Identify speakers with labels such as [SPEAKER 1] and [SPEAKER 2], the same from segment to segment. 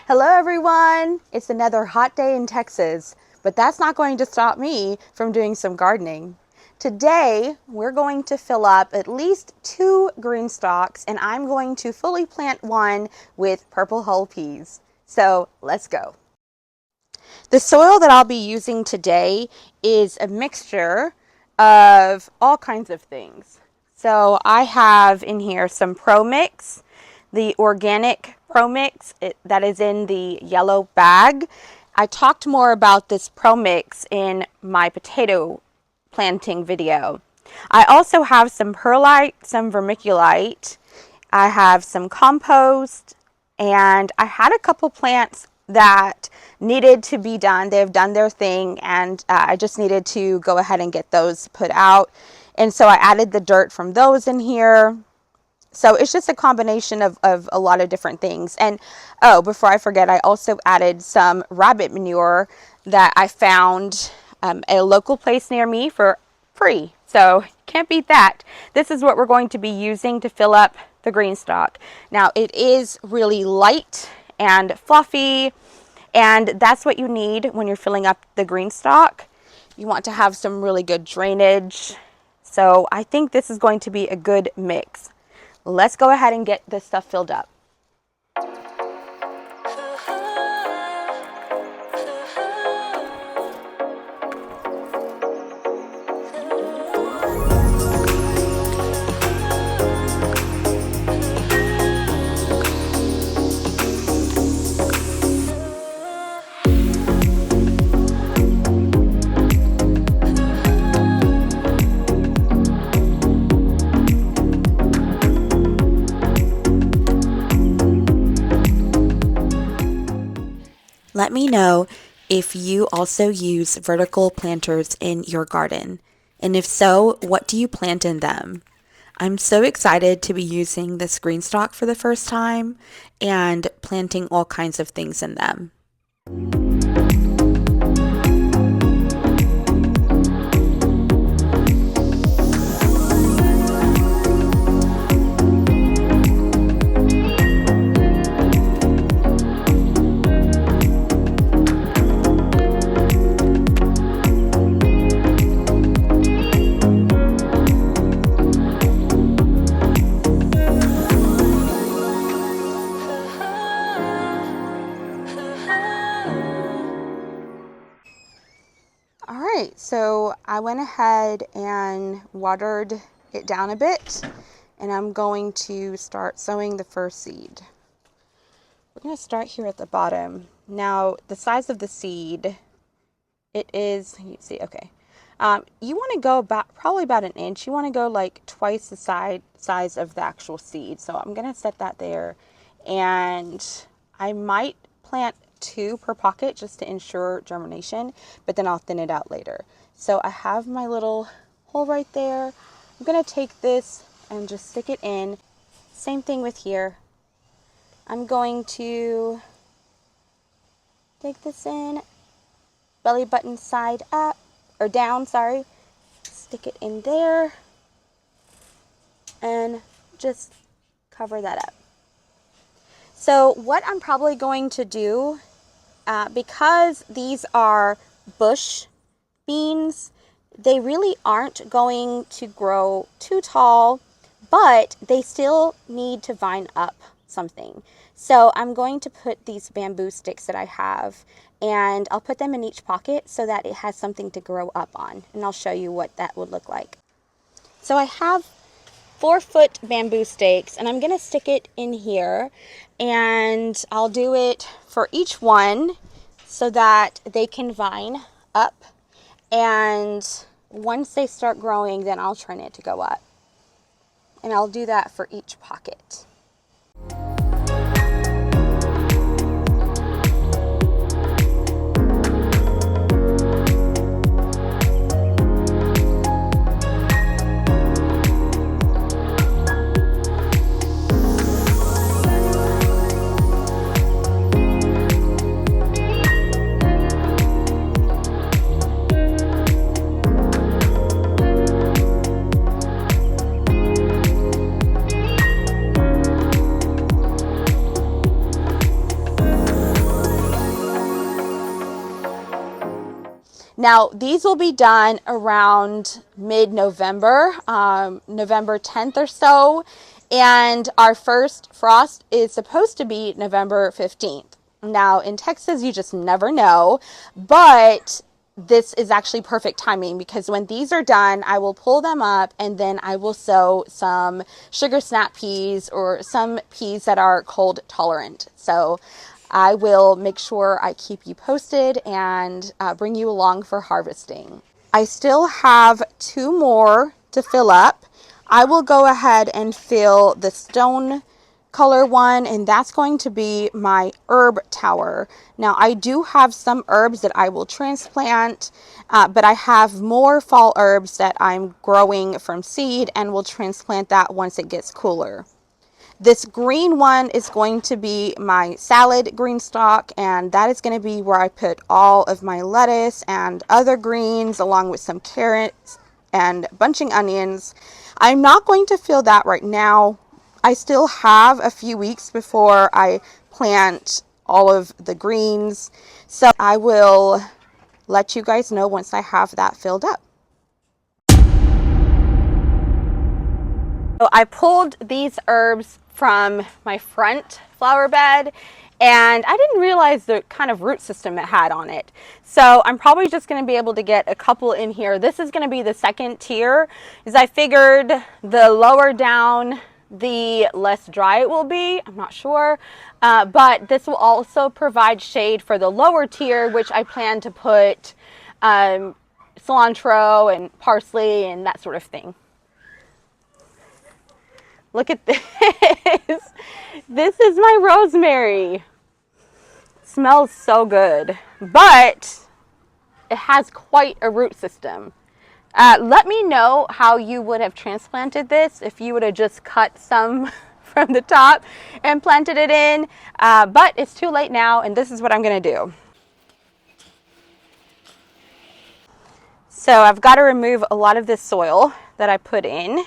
[SPEAKER 1] Hello everyone! It's another hot day in Texas, but that's not going to stop me from doing some gardening. Today, we're going to fill up at least 2 green stalks, and I'm going to fully plant one with purple hull peas. So let's go. The soil that I'll be using today is a mixture of all kinds of things. So I have in here some Pro Mix, the organic Pro Mix that is in the yellow bag. I talked more about this Pro Mix in my potato planting video. I also have some perlite, some vermiculite. I have some compost, and I had a couple plants that needed to be done. They've done their thing, and I just needed to go ahead and get those put out. And so I added the dirt from those in here. So it's just a combination of a lot of different things. And oh, before I forget, I also added some rabbit manure that I found at a local place near me for free. So can't beat that. This is what we're going to be using to fill up the green stock. Now it is really light and fluffy, and that's what you need when you're filling up the green stock. You want to have some really good drainage. So I think this is going to be a good mix. Let's go ahead and get this stuff filled up. Let me know if you also use vertical planters in your garden, and if so, what do you plant in them? I'm so excited to be using this green stock for the first time and planting all kinds of things in them. Alright, so I went ahead and watered it down a bit, and I'm going to start sowing the first seed. We're going to start here at the bottom. Now, the size of the seed, it is, you see, okay. You want to go probably about an inch. You want to go like twice the size of the actual seed. So I'm going to set that there, and I might plant 2 per pocket just to ensure germination, but then I'll thin it out later. So I have my little hole right there. I'm going to take this and just stick it in. Same thing with here. I'm going to take this in, belly button side up, or down, sorry. Stick it in there and just cover that up. So what I'm probably going to do, because these are bush beans, they really aren't going to grow too tall, but they still need to vine up something. So I'm going to put these bamboo sticks that I have, and I'll put them in each pocket so that it has something to grow up on, and I'll show you what that would look like. So I have 4-foot bamboo stakes, and I'm going to stick it in here, and I'll do it for each one so that they can vine up, and once they start growing, then I'll trim it to go up, and I'll do that for each pocket. Now, these will be done around mid-November, November 10th or so, and our first frost is supposed to be November 15th. Now, in Texas, you just never know, but this is actually perfect timing because when these are done, I will pull them up and then I will sow some sugar snap peas or some peas that are cold tolerant. So I will make sure I keep you posted and bring you along for harvesting. I still have 2 more to fill up. I will go ahead and fill the stone color one, and that's going to be my herb tower. Now, I do have some herbs that I will transplant, but I have more fall herbs that I'm growing from seed and will transplant that once it gets cooler. This green one is going to be my salad Greenstalk, and that is going to be where I put all of my lettuce and other greens along with some carrots and bunching onions. I'm not going to fill that right now. I still have a few weeks before I plant all of the greens, so I will let you guys know once I have that filled up. So I pulled these herbs from my front flower bed and I didn't realize the kind of root system it had on it. So I'm probably just going to be able to get a couple in here. This is going to be the second tier, as I figured the lower down the less dry it will be. I'm not sure, but this will also provide shade for the lower tier, which I plan to put cilantro and parsley and that sort of thing. Look at this. This is my rosemary. It smells so good, but it has quite a root system. Let me know how you would have transplanted this, if you would have just cut some from the top and planted it in, but it's too late now, and this is what I'm going to do. So I've got to remove a lot of this soil that I put in.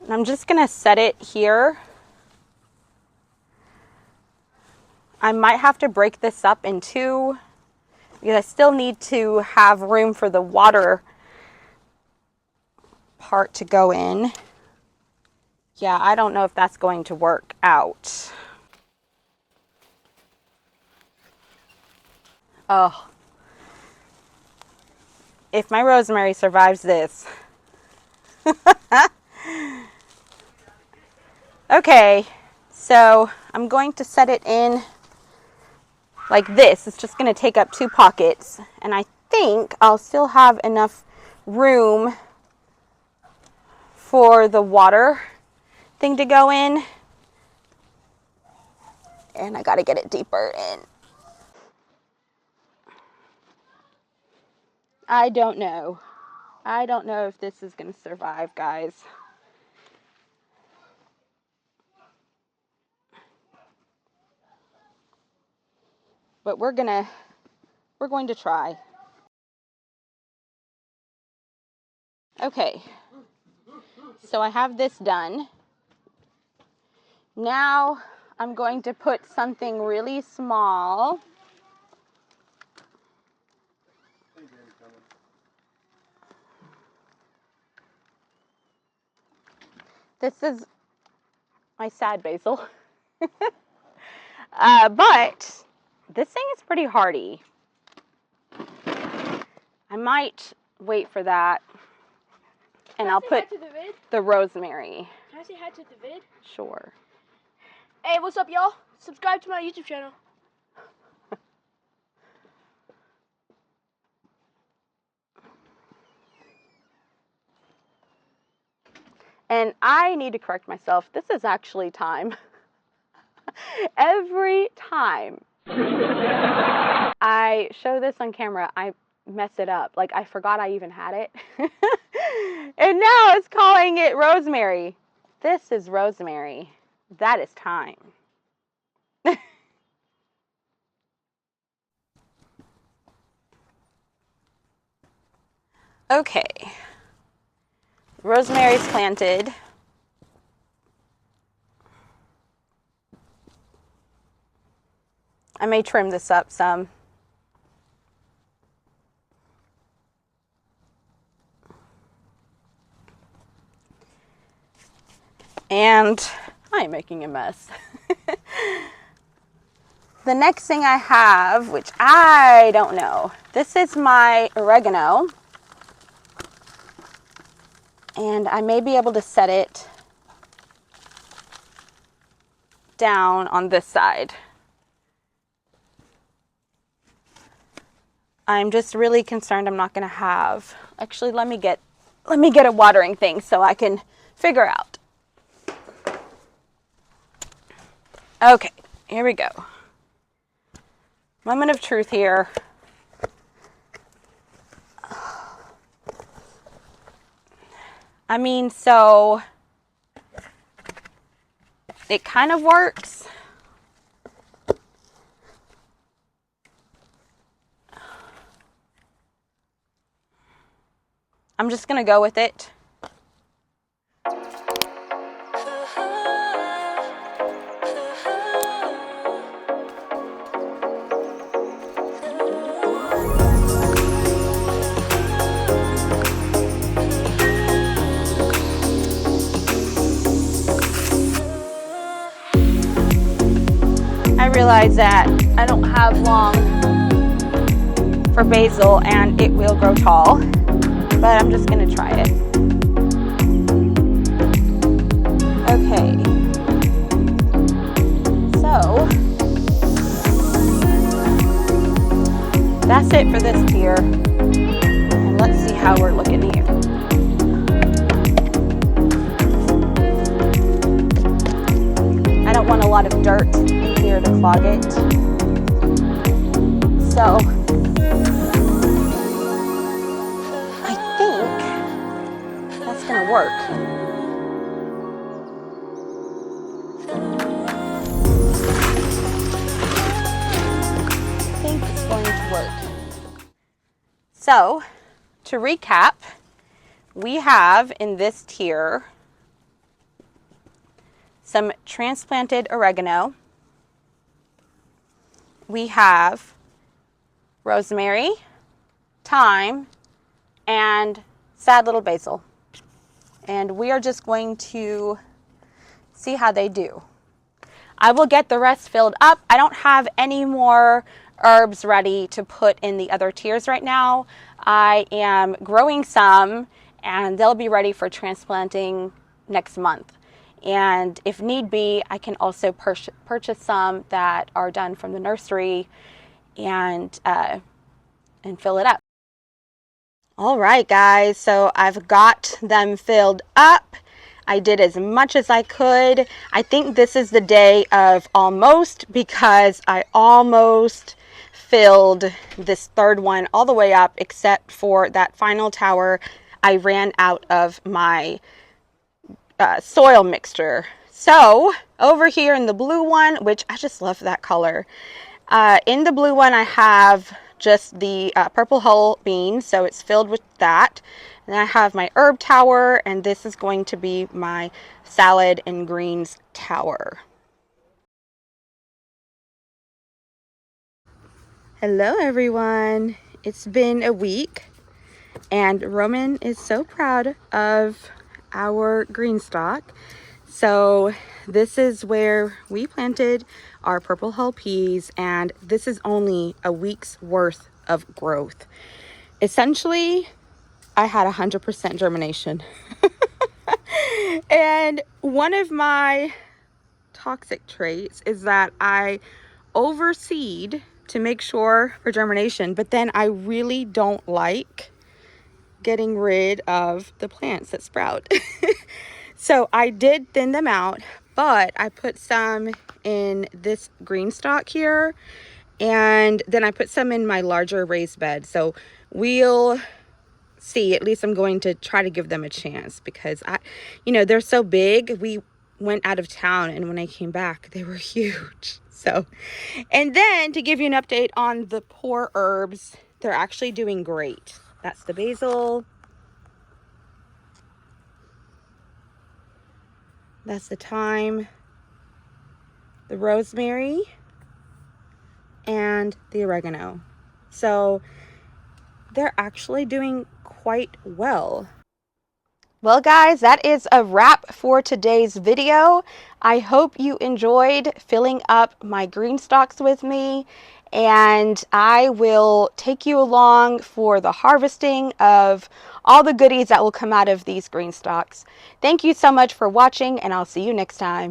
[SPEAKER 1] And I'm just going to set it here. I might have to break this up in 2 because I still need to have room for the water part to go in. Yeah, I don't know if that's going to work out. Oh, if my rosemary survives this. Okay, so I'm going to set it in like this. It's just going to take up 2 pockets, and I think I'll still have enough room for the water thing to go in, and I got to get it deeper in. I don't know if this is going to survive, guys. But we're going to try. Okay, so I have this done. Now I'm going to put something really small. This is my sad basil. But this thing is pretty hardy. I might wait for that. And I'll put the rosemary.
[SPEAKER 2] Can I say hi to the vid?
[SPEAKER 1] Sure.
[SPEAKER 2] Hey, what's up, y'all? Subscribe to my YouTube channel.
[SPEAKER 1] And I need to correct myself. This is actually thyme. Every time I show this on camera, I mess it up. Like, I forgot I even had it. And now it's calling it rosemary. This is rosemary. That is thyme. Okay. Rosemary's planted. I may trim this up some. And I'm making a mess. The next thing I have, which I don't know, this is my oregano. And I may be able to set it down on this side. I'm just really concerned I'm not going to have, actually let me get a watering thing so I can figure out. Okay, here we go. Moment of truth here. I mean, so it kind of works. I'm just going to go with it. I realize that I don't have long for basil and it will grow tall, but I'm just going to try it. Okay, so that's it for this tier, and let's see how we're looking here. I don't want a lot of dirt in here to clog it, so I think that's going to work. So, to recap, we have in this tier some transplanted oregano. We have rosemary, thyme, and sad little basil. And we are just going to see how they do. I will get the rest filled up. I don't have any more herbs ready to put in the other tiers right now. I am growing some and they'll be ready for transplanting next month. And if need be, I can also purchase some that are done from the nursery and fill it up. All right, guys, so I've got them filled up. I did as much as I could. I think this is the day of almost, because I almost filled this third one all the way up, except for that final tower. I ran out of my soil mixture. So over here in the blue one, which I just love that color, in the blue one I have just the purple hull bean, so it's filled with that. And I have my herb tower, and this is going to be my salad and greens tower. Hello everyone, it's been a week and Roman is so proud of our Greenstalk. So this is where we planted our purple hull peas, and this is only a week's worth of growth. Essentially, I had 100% germination. And one of my toxic traits is that I overseed to make sure for germination, but then I really don't like getting rid of the plants that sprout. So I did thin them out, but I put some in this Greenstalk here, and then I put some in my larger raised bed. So we'll see. At least I'm going to try to give them a chance, because they're so big. We went out of town, and when I came back, they were huge. So, and then to give you an update on the poor herbs, they're actually doing great. That's the basil. That's the thyme, the rosemary, and the oregano. So they're actually doing quite well. Well, guys, that is a wrap for today's video. I hope you enjoyed filling up my green stalks with me, and I will take you along for the harvesting of all the goodies that will come out of these green stalks. Thank you so much for watching, and I'll see you next time.